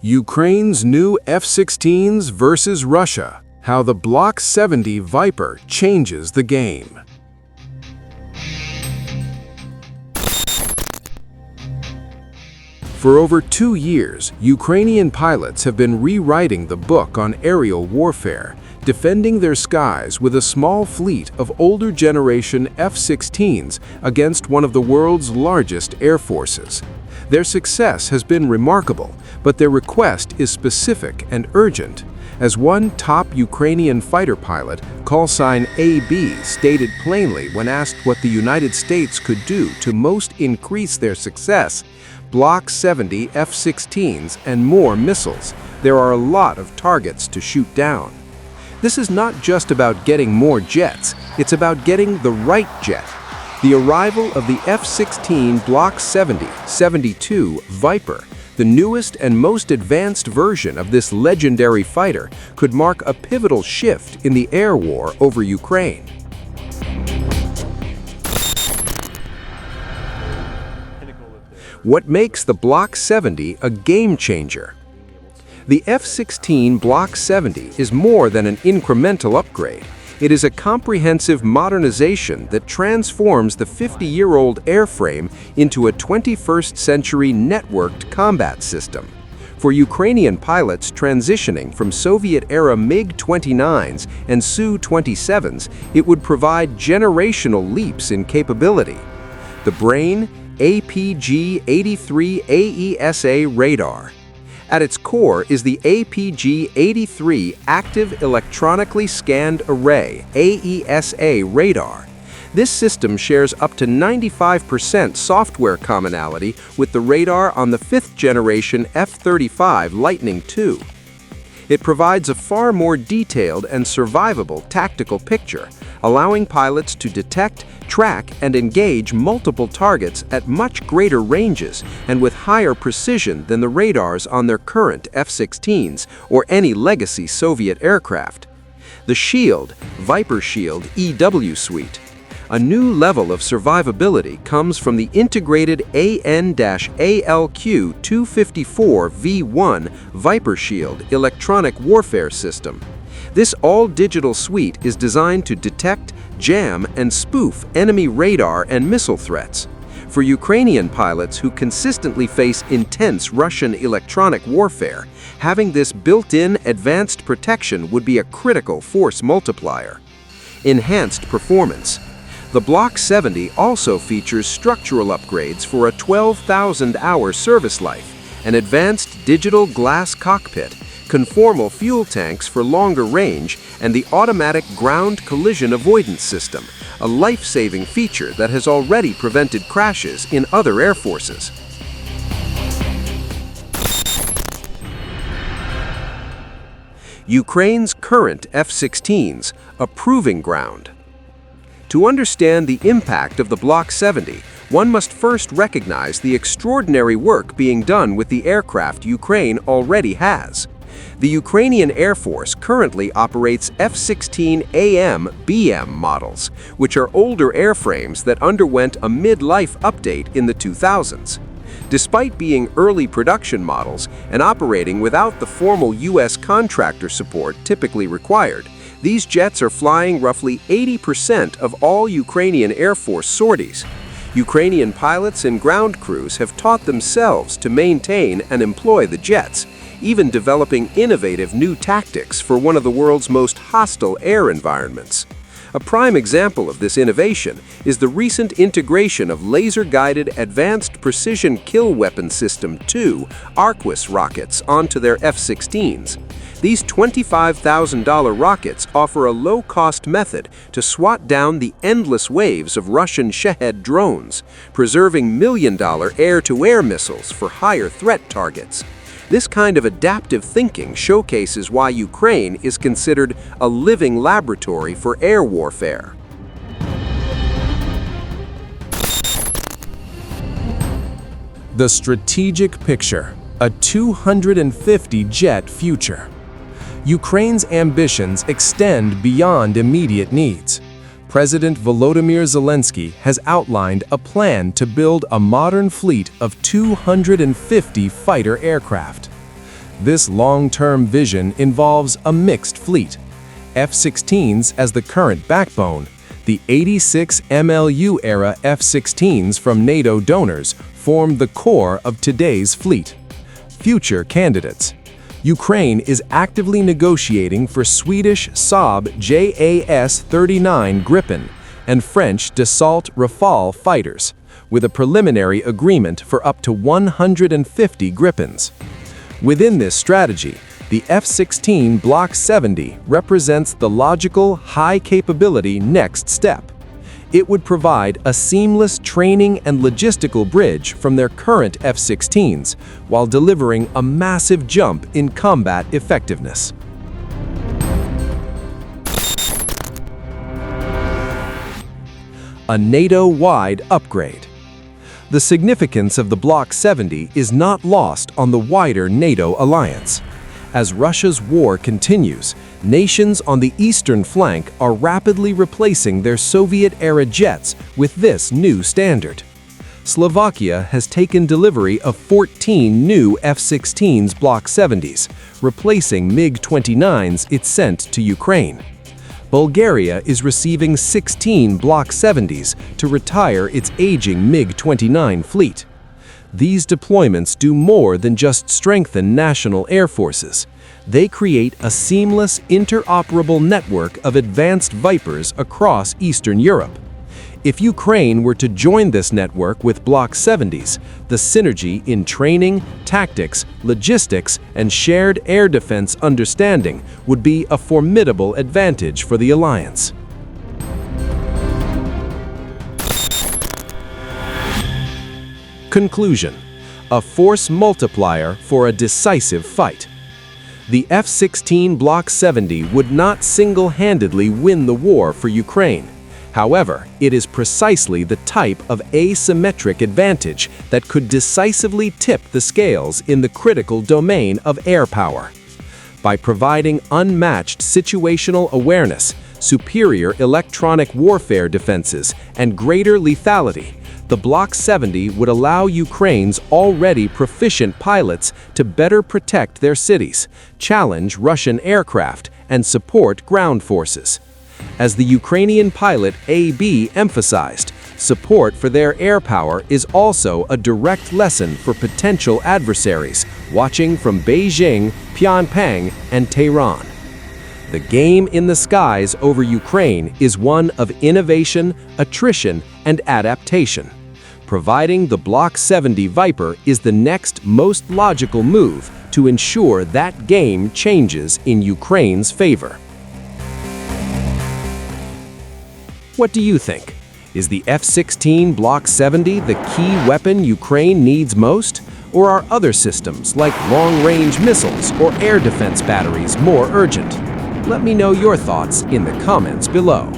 Ukraine's new F-16s versus Russia. How the Block 70 Viper changes the game. For over 2 years, Ukrainian pilots have been rewriting the book on aerial warfare, defending their skies with a small fleet of older generation F-16s against one of the world's largest air forces. Their success has been remarkable, but their request is specific and urgent. As one top Ukrainian fighter pilot, callsign AB, stated plainly when asked what the United States could do to most increase their success: Block 70 F-16s and more missiles. There are a lot of targets to shoot down. This is not just about getting more jets, it's about getting the right jet. The arrival of the F-16 Block 70-72 Viper, the newest and most advanced version of this legendary fighter, could mark a pivotal shift in the air war over Ukraine. What makes the Block 70 a game-changer? The F-16 Block 70 is more than an incremental upgrade. It is a comprehensive modernization that transforms the 50-year-old airframe into a 21st-century networked combat system. For Ukrainian pilots transitioning from Soviet-era MiG-29s and Su-27s, it would provide generational leaps in capability. The Brain APG-83 AESA Radar. At its core is the APG-83 Active Electronically Scanned Array AESA Radar. This system shares up to 95% software commonality with the radar on the 5th-generation F-35 Lightning II. It provides a far more detailed and survivable tactical picture, allowing pilots to detect, track, and engage multiple targets at much greater ranges and with higher precision than the radars on their current F-16s or any legacy Soviet aircraft. The Shield, Viper Shield EW suite. A new level of survivability comes from the integrated AN-ALQ-254V1 Viper Shield electronic warfare system. This all-digital suite is designed to detect, jam, and spoof enemy radar and missile threats. For Ukrainian pilots who consistently face intense Russian electronic warfare, having this built-in advanced protection would be a critical force multiplier. Enhanced performance. The Block 70 also features structural upgrades for a 12,000-hour service life, an advanced digital glass cockpit, conformal fuel tanks for longer range, and the automatic ground collision avoidance system, a life-saving feature that has already prevented crashes in other air forces. Ukraine's current F-16s, a proving ground. To understand the impact of the Block 70, one must first recognize the extraordinary work being done with the aircraft Ukraine already has. The Ukrainian Air Force currently operates F-16AM-BM models, which are older airframes that underwent a mid-life update in the 2000s. Despite being early production models and operating without the formal U.S. contractor support typically required, these jets are flying roughly 80% of all Ukrainian Air Force sorties. Ukrainian pilots and ground crews have taught themselves to maintain and employ the jets, even developing innovative new tactics for one of the world's most hostile air environments. A prime example of this innovation is the recent integration of laser-guided Advanced Precision Kill Weapon System 2 ARQUIS rockets onto their F-16s. These $25,000 rockets offer a low-cost method to swat down the endless waves of Russian Shahed drones, preserving million-dollar air-to-air missiles for higher threat targets. This kind of adaptive thinking showcases why Ukraine is considered a living laboratory for air warfare. The strategic picture, a 250-jet future. Ukraine's ambitions extend beyond immediate needs. President Volodymyr Zelensky has outlined a plan to build a modern fleet of 250 fighter aircraft. This long-term vision involves a mixed fleet. F-16s as the current backbone, the 86 MLU-era F-16s from NATO donors form the core of today's fleet. Future candidates. Ukraine is actively negotiating for Swedish Saab JAS-39 Gripen and French Dassault Rafale fighters, with a preliminary agreement for up to 150 Gripens. Within this strategy, the F-16 Block 70 represents the logical, high-capability next step. It would provide a seamless training and logistical bridge from their current F-16s, while delivering a massive jump in combat effectiveness. A NATO-wide upgrade. The significance of the Block 70 is not lost on the wider NATO alliance. As Russia's war continues, nations on the eastern flank are rapidly replacing their Soviet-era jets with this new standard. Slovakia has taken delivery of 14 new F-16s Block 70s, replacing MiG-29s it sent to Ukraine. Bulgaria is receiving 16 Block 70s to retire its aging MiG-29 fleet. These deployments do more than just strengthen national air forces. They create a seamless, interoperable network of advanced Vipers across Eastern Europe. If Ukraine were to join this network with Block 70s, the synergy in training, tactics, logistics, and shared air defense understanding would be a formidable advantage for the alliance. Conclusion: a force multiplier for a decisive fight. The F-16 Block 70 would not single-handedly win the war for Ukraine. However, it is precisely the type of asymmetric advantage that could decisively tip the scales in the critical domain of air power. By providing unmatched situational awareness, superior electronic warfare defenses, and greater lethality, the Block 70 would allow Ukraine's already proficient pilots to better protect their cities, challenge Russian aircraft, and support ground forces. As the Ukrainian pilot AB emphasized, support for their air power is also a direct lesson for potential adversaries watching from Beijing, Pyongyang, and Tehran. The game in the skies over Ukraine is one of innovation, attrition, and adaptation. Providing the Block 70 Viper is the next most logical move to ensure that game changes in Ukraine's favor. What do you think? Is the F-16 Block 70 the key weapon Ukraine needs most? Or are other systems like long-range missiles or air defense batteries more urgent? Let me know your thoughts in the comments below.